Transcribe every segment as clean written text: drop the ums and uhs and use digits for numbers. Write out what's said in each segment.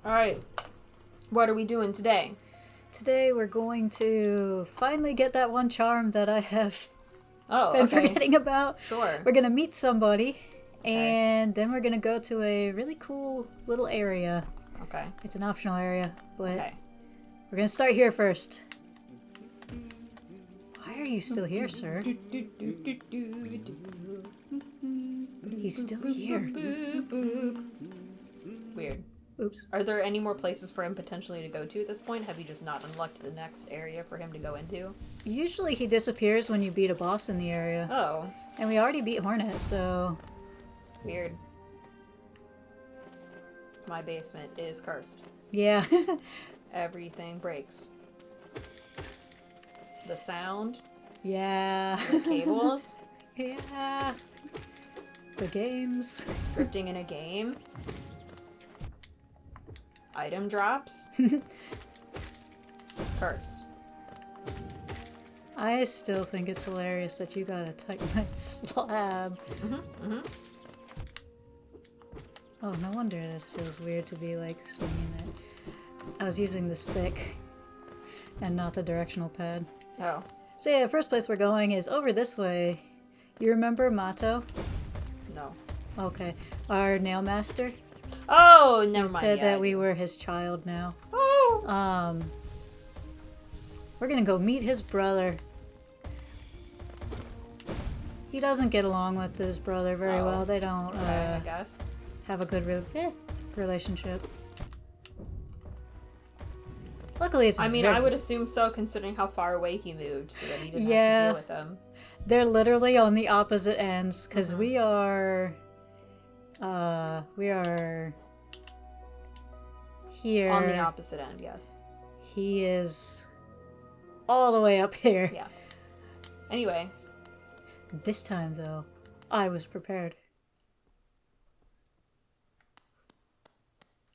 Alright. What are we doing today? Today we're going to finally get that one charm that I have been forgetting about. Sure. We're going to meet somebody, and then we're going to go to a really cool little area. Okay. It's an optional area, but we're going to start here first. Why are you still here, sir? He's still here. Weird. Oops. Are there any more places for him potentially to go to at this point? Have you just not unlocked the next area for him to go into? Usually he disappears when you beat a boss in the area. Oh. And we already beat Hornet, so... Weird. My basement is cursed. Yeah. Everything breaks. The sound. Yeah. The cables. Yeah. The games. Scripting in a game. Item drops. Cursed. I still think it's hilarious that you got a Titanite slab. Oh, no wonder this feels weird to be like swinging it. I was using the stick and not the directional pad. Oh. So yeah, the first place we're going is over this way. You remember Mato? No. Okay. Our Nailmaster? Oh, never mind. He said that we were his child now. Oh. We're gonna go meet his brother. He doesn't get along with his brother very well. They don't I guess. have a good relationship. Luckily, it's I would assume so, considering how far away he moved, so that he didn't have to deal with them. They're literally on the opposite ends, because we are here. On the opposite end, yes. He is all the way up here. Yeah. Anyway. This time, though, I was prepared.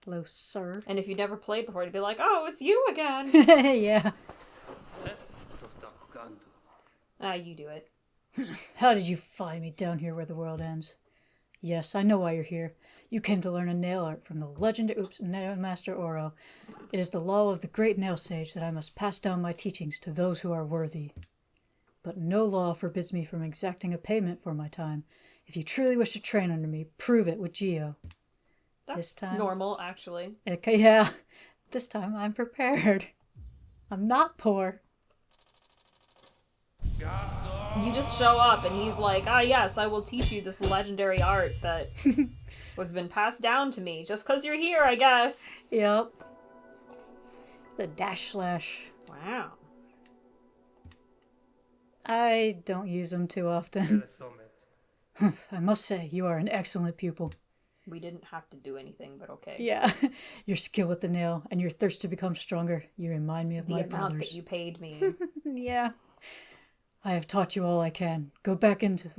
Hello, sir. And if you'd never played before, it'd be like, oh, it's you again! Yeah. You do it. How did you find me down here where the world ends? Yes, I know why you're here. You came to learn a nail art from the legendary Nailmaster Oro. It is the law of the great nail sage that I must pass down my teachings to those who are worthy. But no law forbids me from exacting a payment for my time. If you truly wish to train under me, prove it with Geo. That's this time, normal, actually. Okay, yeah. This time I'm prepared. I'm not poor. You just show up and he's like, ah yes, I will teach you this legendary art that was been passed down to me. Just because you're here, I guess. Yep. The dash slash. Wow. I don't use them too often. I must say, you are an excellent pupil. We didn't have to do anything, but okay. Yeah. Your skill with the nail and your thirst to become stronger. You remind me of my brothers. The amount that you paid me. Yeah. I have taught you all I can. Go back into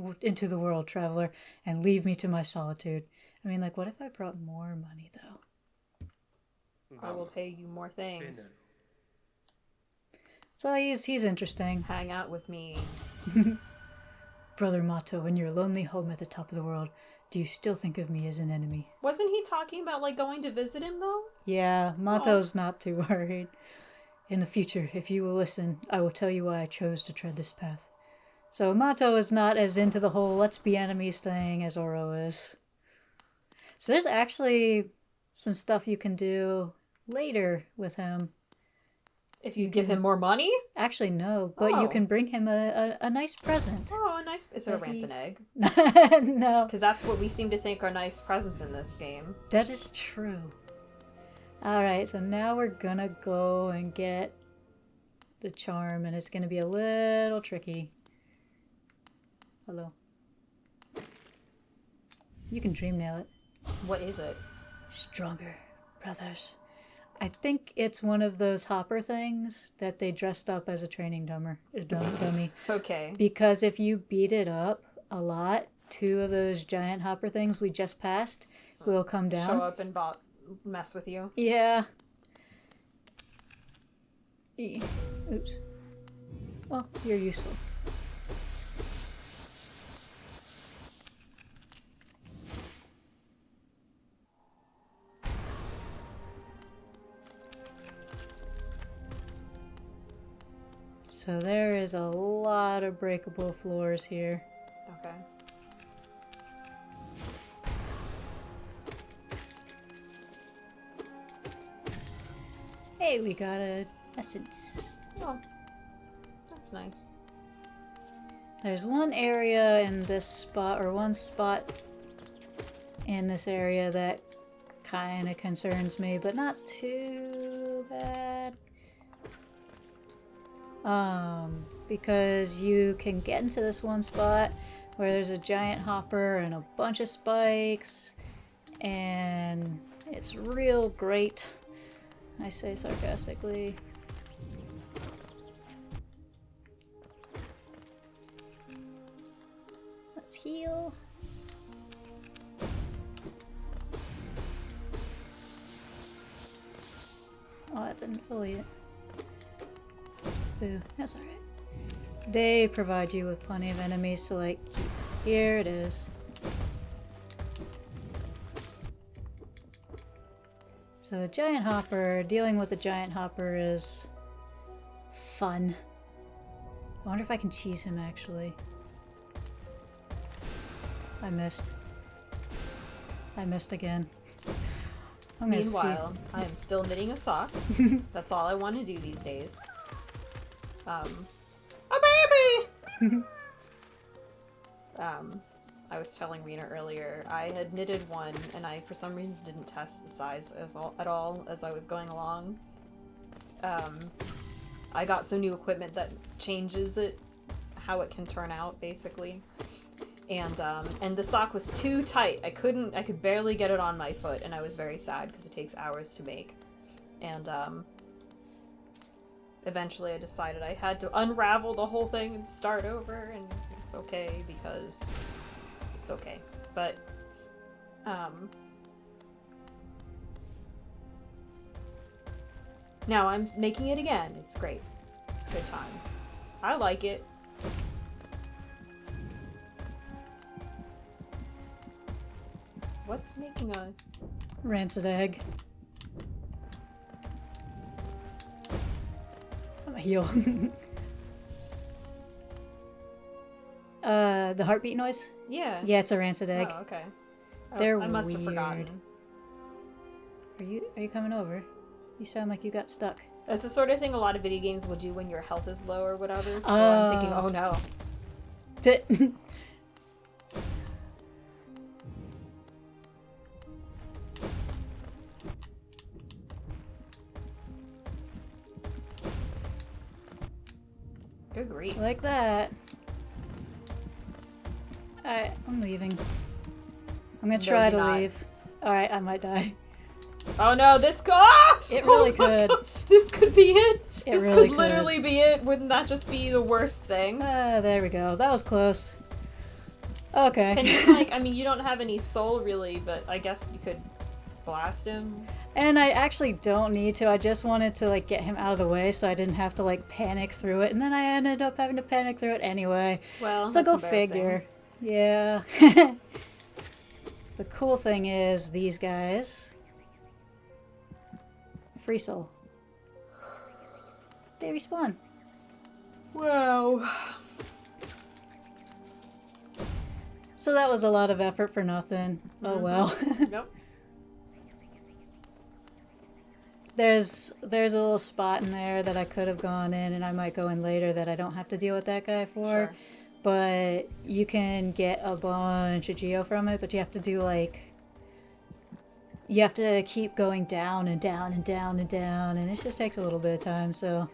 the world, traveler, and leave me to my solitude. I mean, like, what if I brought more money, though? I will pay you more things. So he's interesting. Hang out with me. Brother Mato, in your lonely home at the top of the world, do you still think of me as an enemy? Wasn't he talking about, like, going to visit him, though? Yeah, Mato's not too worried. In the future, if you will listen, I will tell you why I chose to tread this path. So Mato is not as into the whole let's be enemies thing as Oro is. So there's actually some stuff you can do later with him. If you give him more money? Actually, no, but you can bring him a nice present. Oh, a nice... Is it a rancid egg? No. Because that's what we seem to think are nice presents in this game. That is true. Alright, so now we're gonna go and get the charm, and it's gonna be a little tricky. Hello. You can dream nail it. What is it? Stronger, brothers. I think it's one of those hopper things that they dressed up as a training dummy. Okay. Because if you beat it up a lot, 2 of those giant hopper things we just passed will come down. Show up and mess with you. Yeah. Oops. Well, you're useful. So there is a lot of breakable floors here. Okay. Hey, we got a essence. Oh, that's nice. There's one area in this spot, or one spot in this area that kind of concerns me, but not too bad. Because you can get into this one spot where there's a giant hopper and a bunch of spikes, and it's real great. I say sarcastically. Let's heal. Oh, that didn't fully it. Boo, that's alright. They provide you with plenty of enemies, so like, here it is. So the giant hopper, dealing with the giant hopper is fun. I wonder if I can cheese him actually. I missed. I missed again. I'm gonna Meanwhile, I am still knitting a sock. That's all I want to do these days. A baby! I was telling Rena earlier, I had knitted one, and I, for some reason, didn't test the size at all as I was going along. I got some new equipment that changes it, how it can turn out, basically. And the sock was too tight. I could barely get it on my foot, and I was very sad because it takes hours to make. And, eventually I decided I had to unravel the whole thing and start over, and it's okay because it's okay. But, now I'm making it again. It's great. It's a good time. I like it. What's making a... rancid egg. I'm a heal. The heartbeat noise? Yeah. Yeah, it's a rancid egg. Oh, okay. Oh, They're I must have weird. forgotten. Are you coming over? You sound like you got stuck. That's the sort of thing a lot of video games will do when your health is low or whatever, so I'm thinking, oh no. Good grief. Like that. Alright, I'm leaving. I'm gonna try to leave. Alright, I might die. Oh no, this could- ah! It really Oh my could. God. This could be it! This really could literally be it! Wouldn't that just be the worst thing? There we go. That was close. Okay. Can you, like, I mean, you don't have any soul really, but I guess you could blast him. And I actually don't need to. I just wanted to, like, get him out of the way so I didn't have to, like, panic through it. And then I ended up having to panic through it anyway. Well, so that's go embarrassing. figure. Yeah. The cool thing is these guys. Free soul. They respawn. Wow. So that was a lot of effort for nothing. Oh well. Nope. There's a little spot in there that I could have gone in, and I might go in later that I don't have to deal with that guy for. Sure. But you can get a bunch of geo from it, but you have to do like... You have to keep going down and down and down and down, and it just takes a little bit of time, so...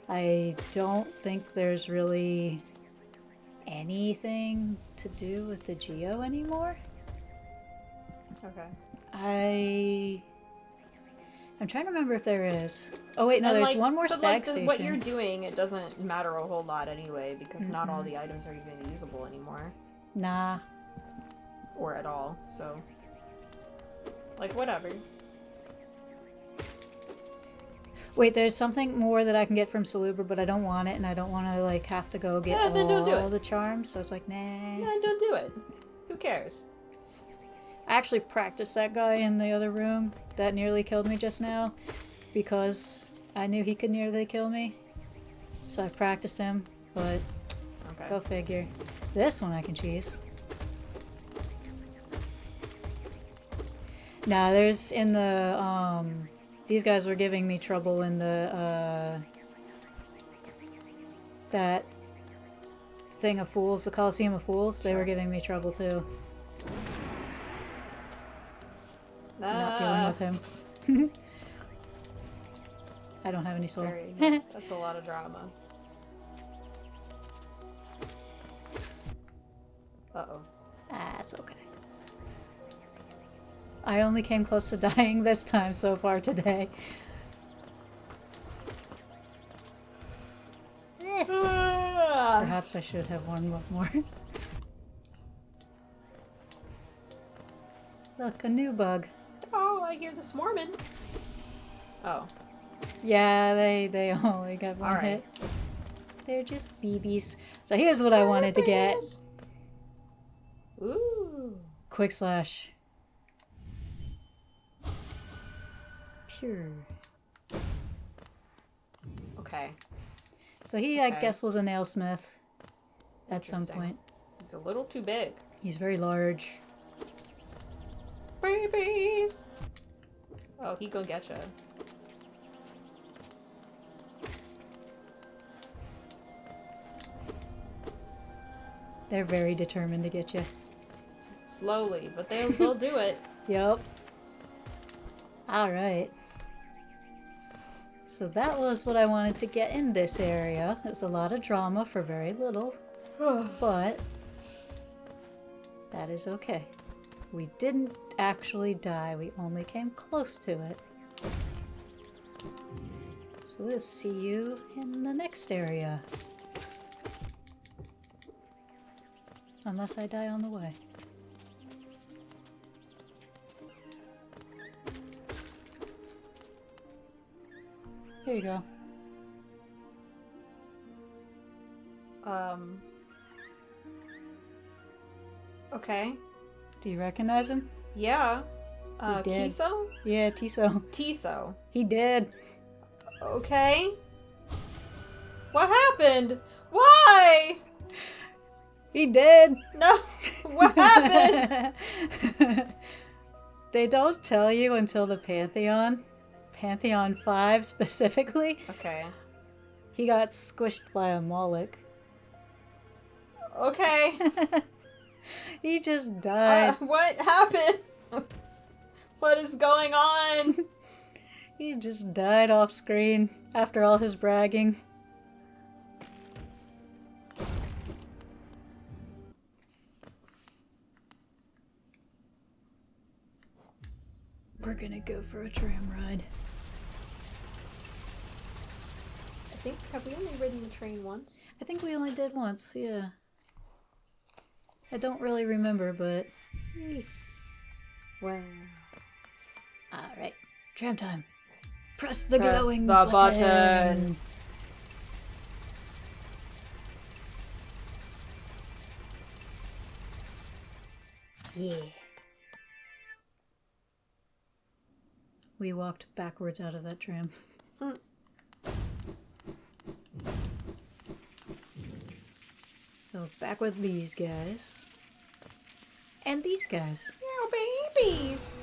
I don't think there's really anything to do with the geo anymore. Okay. I'm trying to remember if there is. Oh wait, no, And, there's like, one more but, stag like, station. what you're doing, it doesn't matter a whole lot anyway, because not all the items are even usable anymore. Nah. Or at all, so... Like, whatever. Wait, there's something more that I can get from Salubra, but I don't want it, and I don't want to, like, have to go get then don't do all it. the charms, so it's like, nah. Yeah, don't do it. Who cares? I actually practiced that guy in the other room that nearly killed me just now, because I knew he could nearly kill me. So I practiced him, but Okay. go figure. This one I can cheese. Now there's in the these guys were giving me trouble in the that thing of fools, the Coliseum of Fools. They were giving me trouble too. Not dealing with him. I don't have any soul. That's a lot of drama. Uh-oh. Ah, it's okay. I only came close to dying this time so far today. Perhaps I should have one more. Look, a new bug. Oh, I hear the swarming. Oh. Yeah, they only got one hit. They're just BBs. So here's what I wanted to get. Ooh. Quick slash. Pure. Okay. So he, I guess, was a nailsmith at some point. He's a little too big. He's very large. Babies! Oh, he gonna get ya. They're very determined to get you. Slowly, but they'll do it. Yep. Alright. So that was what I wanted to get in this area. It was a lot of drama for very little. But that is okay. We didn't actually die. We only came close to it. So we'll see you in the next area. Unless I die on the way. Here you go. Okay. Do you recognize him? Yeah. He did. Kiso? Yeah, Tiso. Tiso. He did. Okay. What happened? Why? He did. No. What happened? They don't tell you until the Pantheon. Pantheon 5 specifically. Okay. He got squished by a Moloch. Okay. He just died. What happened? What is going on? He just died off screen after all his bragging. We're gonna go for a tram ride. Have we only ridden the train once? I think we only did once, yeah. I don't really remember, but... Wow. Alright, tram time. Press the glowing the button. Yeah. We walked backwards out of that tram. So back with these guys. And these guys. Oh, babies!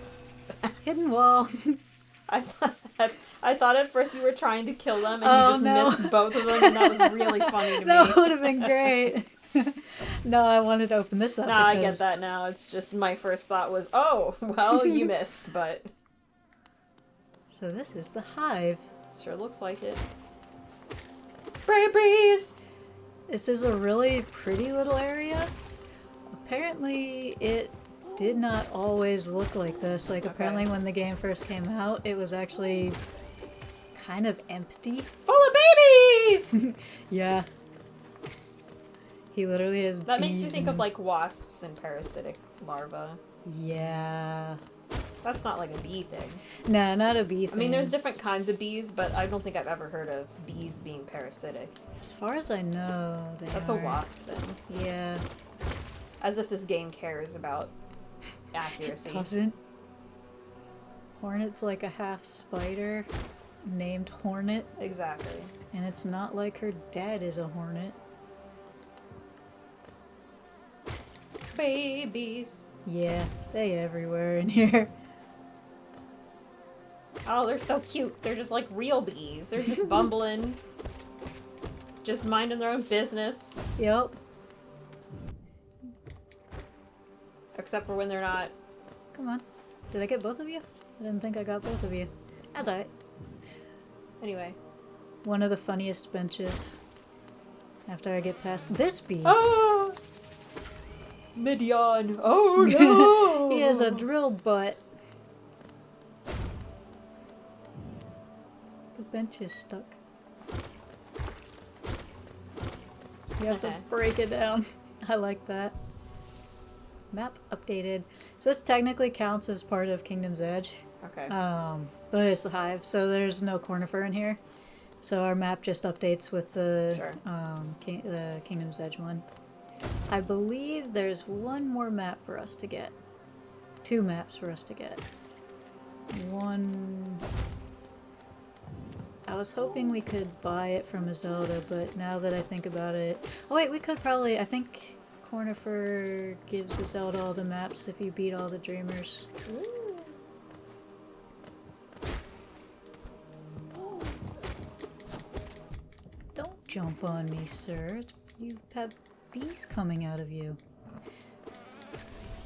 Hidden wall. I thought at first you were trying to kill them and you just missed both of them, and that was really funny to me. That would have been great. No, I wanted to open this up. No, I get that now. It's just my first thought was, oh, well, you missed, but... So this is the Hive. Sure looks like it. Babies! This is a really pretty little area. Apparently, it did not always look like this. Like, apparently when the game first came out, it was actually kind of empty. Full of babies! Yeah. He literally has That makes bees you think of, like, wasps and parasitic larvae. Yeah. That's not like a bee thing. Nah, not a bee thing. I mean, there's different kinds of bees, but I don't think I've ever heard of bees being parasitic. As far as I know, That's aren't. a wasp thing. Yeah. As if this game cares about accuracy. It doesn't. Hornet's like a half spider. named Hornet, Exactly. and it's not like her dad is a hornet. Babies. Yeah, they everywhere in here. Oh, they're so cute. They're just like real bees. They're just bumbling. Just minding their own business. Yep. Except for when they're not. Come on. Did I get both of you? I didn't think I got both of you. That's alright. Anyway. One of the funniest benches. After I get past this bee. Ah! Midian. Oh no! He has a drill butt. The bench is stuck. You have to break it down. I like that. Map updated. So this technically counts as part of Kingdom's Edge. Okay. But it's a hive, so there's no Cornifer in here. So our map just updates with the Sure. the Kingdom's Edge one. I believe there's one more map for us to get. 2 maps for us to get. One... I was hoping we could buy it from a Zelda, but now that I think about it... Oh wait, we could probably... I think Cornifer gives Zelda all the maps if you beat all the Dreamers. Don't jump on me, sir. You have bees coming out of you.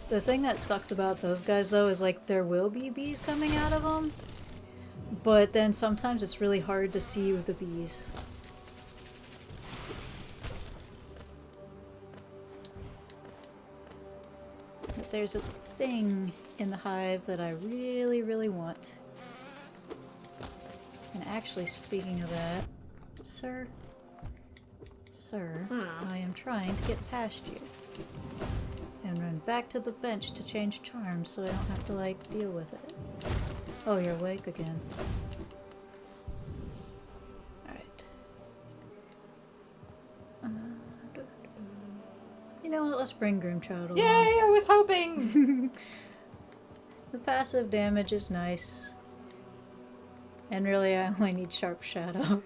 The thing that sucks about those guys, though, is like there will be bees coming out of them, but then sometimes it's really hard to see with the bees. But there's a thing in the hive that I really, really want. And actually, speaking of that, sir, I am trying to get past you. And run back to the bench to change charms so I don't have to, like, deal with it. Oh, you're awake again. Alright. You know what? Let's bring Grimchild along. Yay! I was hoping! The passive damage is nice. And really, I only need Sharp Shadow.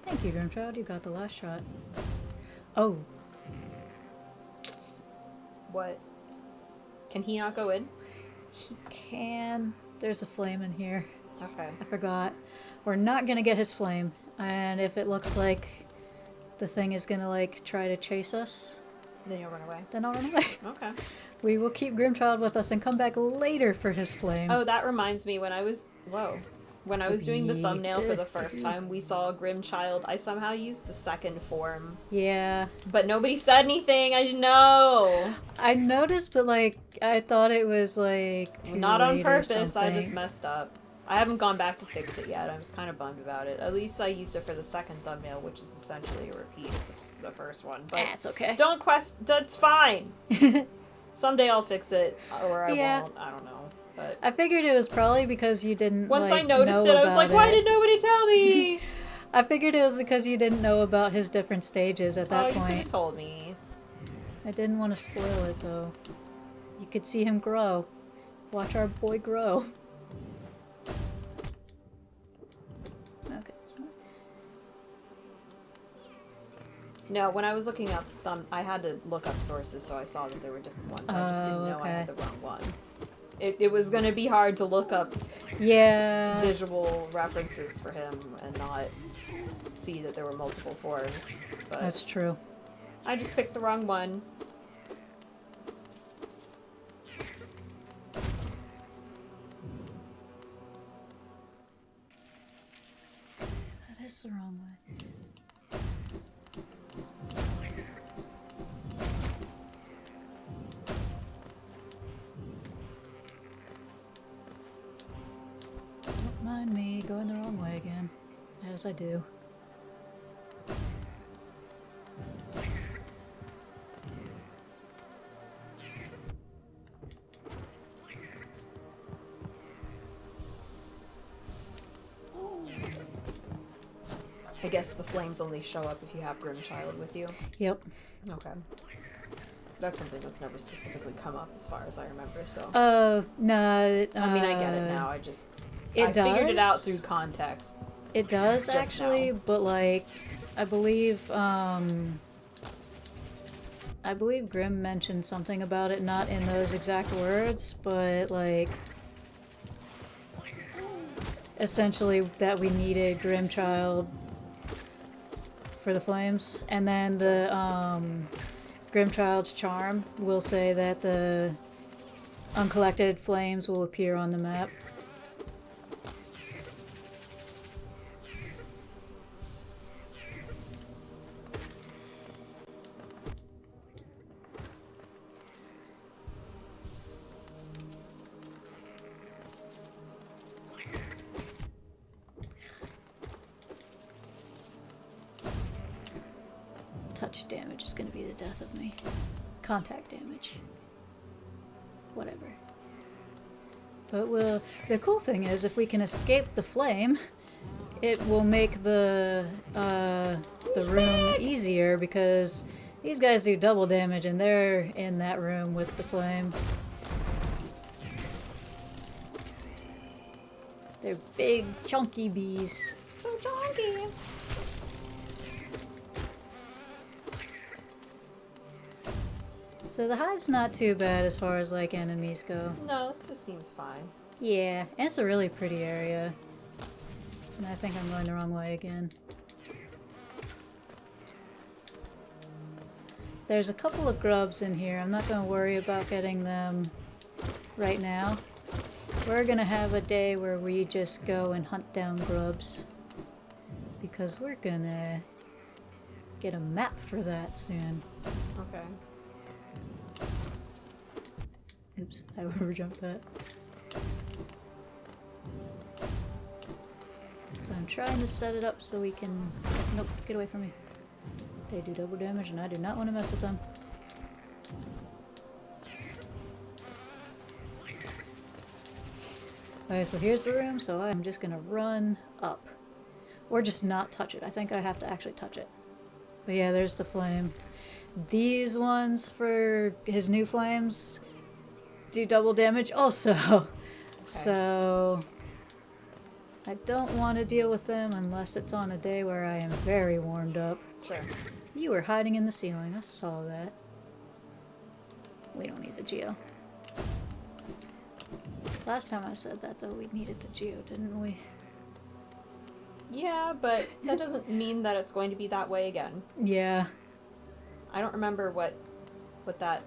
Thank you, Grimchild. You got the last shot. Oh. What? Can he not go in? He can. There's a flame in here. Okay. I forgot. We're not gonna get his flame. And if it looks like the thing is gonna, like, try to chase us, Then you'll run away. then I'll run away. Okay. We will keep Grimchild with us and come back later for his flame. Oh, that reminds me, when I was... Whoa. When I was doing the thumbnail for the first time, we saw a Grimchild. I somehow used the second form. Yeah. But nobody said anything. I didn't know. I noticed, but, like, I thought it was, like, too Not on late or purpose. I something. just messed up. I haven't gone back to fix it yet. I'm just kind of bummed about it. At least I used it for the second thumbnail, which is essentially a repeat of the first one. But It's okay. don't that's fine. Someday I'll fix it, or I won't. I don't know. But I figured it was probably because you didn't, once like, I noticed know it, I was like, about why it. did nobody tell me? I figured it was because you didn't know about his different stages at that You could point. have told me. I didn't want to spoil it, though. You could see him grow. Watch our boy grow. Okay, so... No, when I was looking up, I had to look up sources, so I saw that there were different ones. I just didn't know I had the wrong one. It was gonna be hard to look up visual references for him and not see that there were multiple forms. But that's true. I just picked the wrong one. That is the wrong one. Don't mind me going the wrong way again, as I do. I guess the flames only show up if you have Grimchild with you. Yep. Okay. That's something that's never specifically come up as far as I remember, so... No. I mean, I get it now, I It does. figured it out through context. It does, Just actually, now. but, like, I believe Grimm mentioned something about it, not in those exact words, but, like, essentially that we needed Grimchild for the flames, and then the, Grimchild's charm will say that the uncollected flames will appear on the map. Touch damage is going to be the death of me. Contact damage. Whatever. But the cool thing is, if we can escape the flame, it will make the room easier, because these guys do double damage and they're in that room with the flame. They're big, chunky bees. So chunky! So the hive's not too bad as far as, like, enemies go. No, this seems fine. Yeah, and it's a really pretty area. And I think I'm going the wrong way again. There's a couple of grubs in here. I'm not going to worry about getting them right now. We're going to have a day where we just go and hunt down grubs. Because we're going to get a map for that soon. Okay. Oops, I overjumped that. So I'm trying to set it up so we can... Nope, get away from me. They do double damage and I do not want to mess with them. Okay, so here's the room, so I'm just gonna run up. Or just not touch it. I think I have to actually touch it. But yeah, there's the flame. These ones for his new flames do double damage also. Okay. So I don't want to deal with them unless it's on a day where I am very warmed up. Sure. You were hiding in the ceiling. I saw that. We don't need the geo. Last time I said that, though, we needed the geo, didn't we? Yeah, but that doesn't mean that it's going to be that way again. Yeah. I don't remember what that...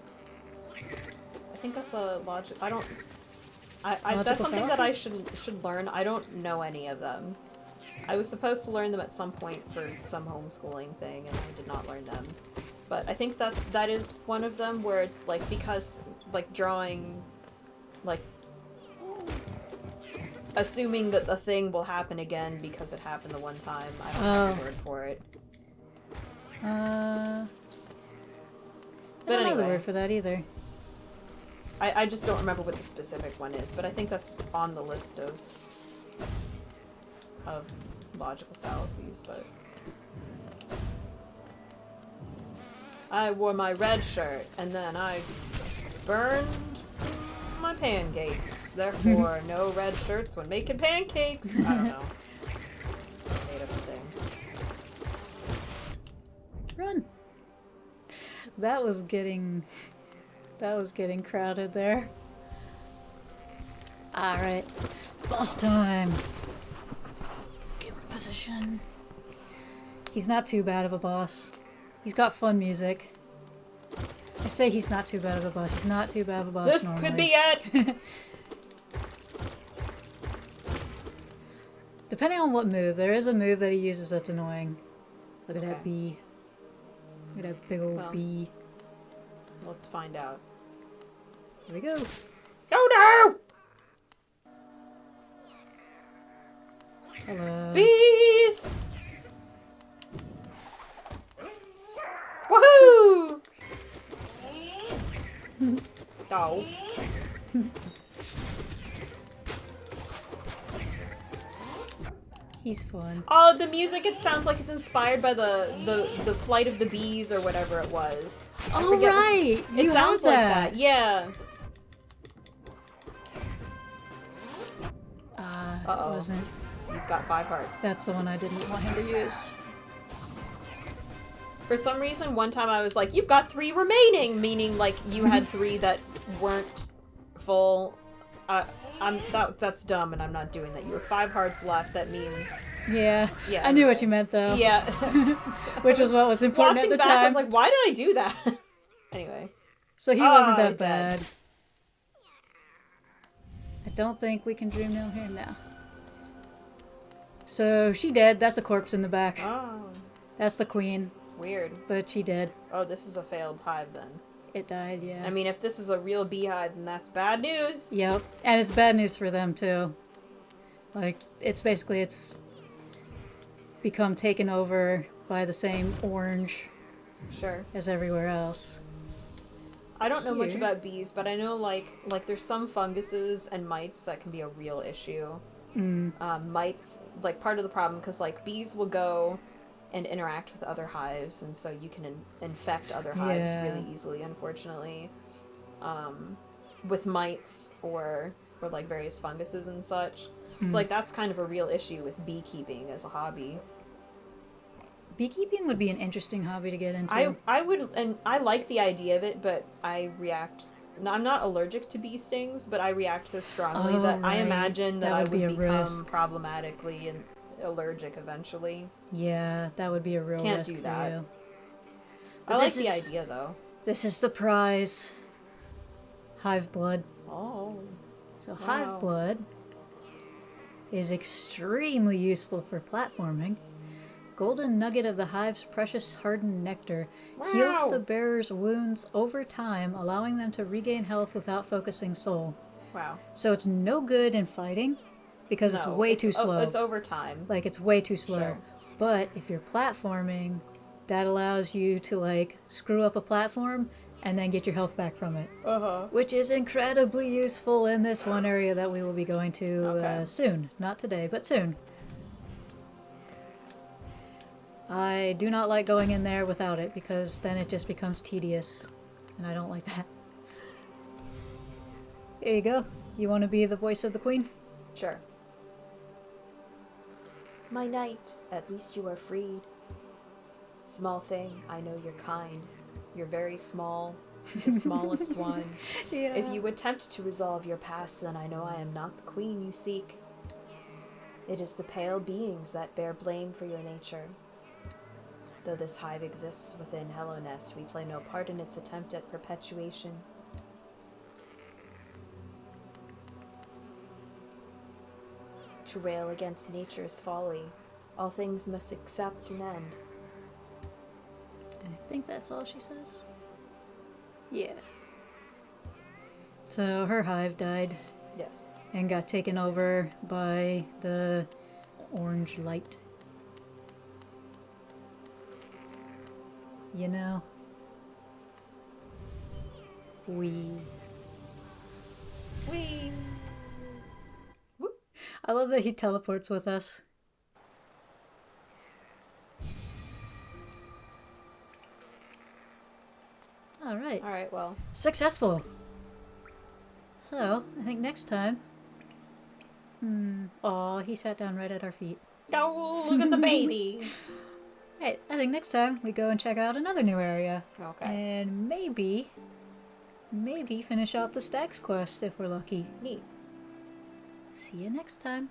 I think that's a logic... I don't... that's something that I should learn. I don't know any of them. I was supposed to learn them at some point for some homeschooling thing, and I did not learn them. But I think that is one of them, where it's like, because, like, drawing, like, assuming that the thing will happen again because it happened the one time. I don't have a word for it. I don't anyway, know the word for that either. I just don't remember what the specific one is, but I think that's on the list of logical fallacies, but... I wore my red shirt, and then I burned my pancakes. Therefore, no red shirts when making pancakes. I don't know. Made up a thing. Run! That was getting crowded there. Alright. Boss time! Give him position. He's not too bad of a boss. He's got fun music. I say he's not too bad of a boss. He's not too bad of a boss This normally. could be it! Depending on what move. There is a move that he uses that's annoying. Look at that Okay. bee. Look at that big old bee. Let's find out. Here we go. Oh no! Hello. Bees! Woohoo! Oh. He's fun. Oh, the music, it sounds like it's inspired by the Flight of the Bees or whatever it was. I Oh, forget right! It You sounds have like that. that, yeah. It Uh-oh. wasn't. You've got 5 hearts. That's the one I didn't want him to use. For some reason, one time I was like, you've got 3 remaining! Meaning, like, you had 3 that weren't full. That's dumb, and I'm not doing that. You have 5 hearts left, that means... Yeah. Yeah, I knew what anyway. you meant, though. Yeah. Which was what was important Watching at the back, time. I was like, why did I do that? Anyway. So he wasn't Oh, that dead. bad. I don't think we can dream down here now. So she dead. That's a corpse in the back. Oh, That's the queen, weird. but she dead. Oh, this is a failed hive then. It died, yeah. I mean, if this is a real beehive, then that's bad news. Yep. And it's bad news for them, too. Like, it's basically, it's become taken over by the same orange Sure. as everywhere else. I don't know much Here. about bees, but I know, like there's some funguses and mites that can be a real issue. Mites, like, part of the problem, because, like, bees will go and interact with other hives, and so you can infect other hives Yeah. really easily, unfortunately. With mites or like, various funguses and such. So, like, that's kind of a real issue with beekeeping as a hobby. Beekeeping would be an interesting hobby to get into. I would, and I like the idea of it, but I react... I'm not allergic to bee stings, but I react so strongly Oh, that I right. imagine that That I would would be a become risk. problematically allergic eventually. Yeah, that would be a real Can't risk do for that. you. I But like this the is- idea, though. This is the prize. Hive Blood. Oh. So Wow. Hive Blood is extremely useful for platforming. Golden nugget of the hive's precious hardened nectar heals Wow. the bearer's wounds over time, allowing them to regain health without focusing soul. Wow. So it's no good in fighting because it's No, way too slow. It's over time. Like, it's way too slow. Sure. But if you're platforming, that allows you to, like, screw up a platform and then get your health back from it. Uh-huh. Which is incredibly useful in this one area that we will be going to Okay. soon. Not today, but soon. I do not like going in there without it because then it just becomes tedious. And I don't like that. Here you go. You want to be the voice of the queen? Sure. My knight, at least you are freed. Small thing, I know you're kind. You're very small, the smallest one. Yeah. If you attempt to resolve your past, then I know I am not the queen you seek. It is the pale beings that bear blame for your nature. Though this hive exists within Hello Nest, we play no part in its attempt at perpetuation. To rail against nature's folly, all things must accept an end. I think that's all she says. Yeah. So her hive died Yes. and got taken over by the orange light. You know? Wee. I love that he teleports with us. Alright. Alright, well. Successful! So, I think next time... Aw, he sat down right at our feet. Oh, look at the baby! Right, I think next time we go and check out another new area. Okay. And maybe finish out the Stacks quest if we're lucky. Neat. See you next time.